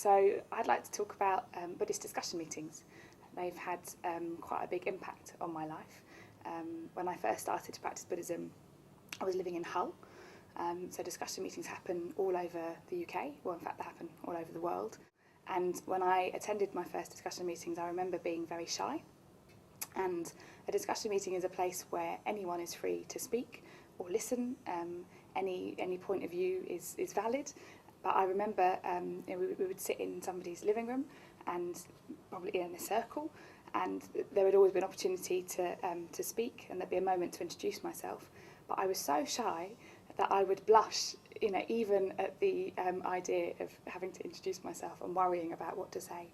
So I'd like to talk about Buddhist discussion meetings. They've had quite a big impact on my life. When I first started to practice Buddhism, I was living in Hull. So discussion meetings happen all over the UK, well, in fact, they happen all over the world. And when I attended my first discussion meetings, I remember being very shy. And a discussion meeting is a place where anyone is free to speak or listen. Any point of view is valid. But I remember we would sit in somebody's living room and probably in a circle, and there would always be an opportunity to speak, and there'd be a moment to introduce myself. But I was so shy that I would blush, even at the idea of having to introduce myself and worrying about what to say.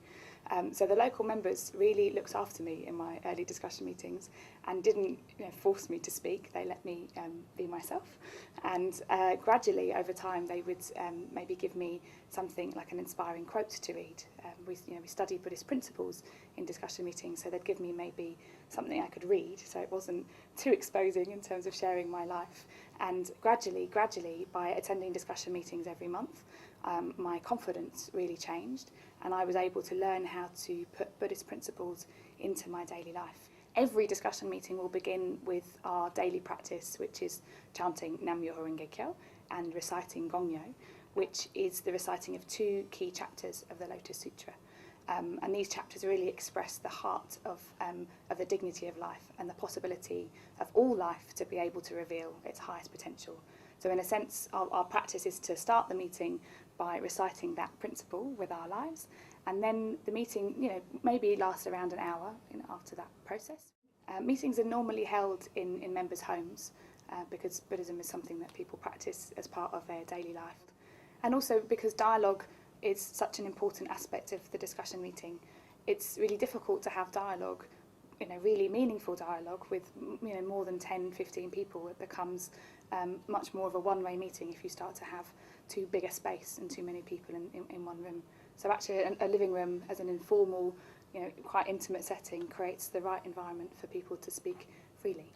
So the local members really looked after me in my early discussion meetings and didn't force me to speak. They let me be myself. And gradually, over time, they would maybe give me something like an inspiring quote to read. We study Buddhist principles in discussion meetings, so they'd give me maybe something I could read, so it wasn't too exposing in terms of sharing my life. And gradually, by attending discussion meetings every month, my confidence really changed, and I was able to learn how to put Buddhist principles into my daily life. Every discussion meeting will begin with our daily practice, which is chanting Nam-myoho-renge-kyo and reciting Gongyo, which is the reciting of 2 key chapters of the Lotus Sutra. And these chapters really express the heart of the dignity of life and the possibility of all life to be able to reveal its highest potential. So in a sense, our practice is to start the meeting by reciting that principle with our lives, and then the meeting maybe lasts around an hour after that process. Meetings are normally held in members' homes because Buddhism is something that people practice as part of their daily life. And also because dialogue is such an important aspect of the discussion meeting. It's really difficult to have dialogue, really meaningful dialogue with more than 10, 15 people. It becomes much more of a one-way meeting if you start to have too big a space and too many people in one room. So actually a living room as an informal, quite intimate setting creates the right environment for people to speak freely.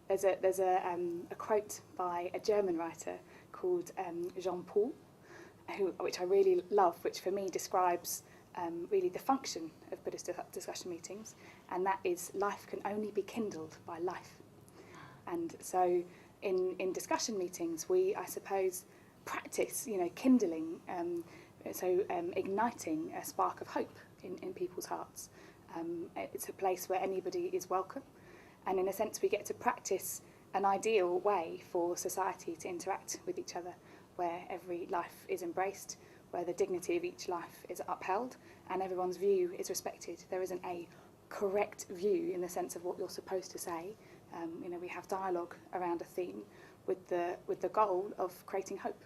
There's a quote by a German writer called Jean-Paul, which I really love, which for me describes really the function of Buddhist discussion meetings, and that is life can only be kindled by life. And so in discussion meetings we, I suppose, practice kindling, igniting a spark of hope in people's hearts. It's a place where anybody is welcome, and in a sense we get to practice an ideal way for society to interact with each other, where every life is embraced, where the dignity of each life is upheld, and everyone's view is respected. There isn't a correct view in the sense of what you're supposed to say. We have dialogue around a theme with the goal of creating hope.